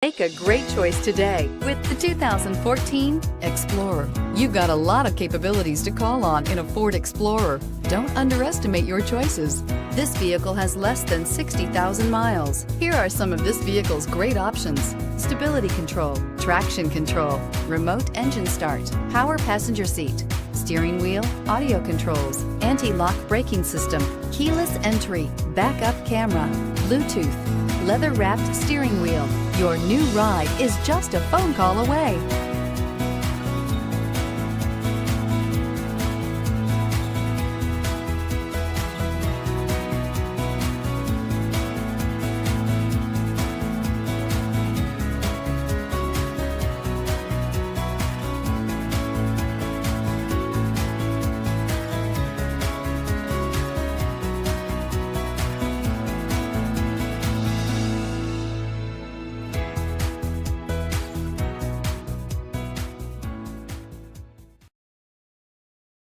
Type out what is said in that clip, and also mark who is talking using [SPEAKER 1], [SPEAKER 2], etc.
[SPEAKER 1] Make a great choice today with the 2014 Explorer. You've got a lot of capabilities to call on in a Ford Explorer. Don't underestimate your choices. This vehicle has less than 60,000 miles. Here are some of this vehicle's great options: stability control, traction control, remote engine start, power passenger seat, steering wheel audio controls, anti-lock braking system, keyless entry, backup camera, Bluetooth, leather-wrapped steering wheel. Your new ride is just a phone call away.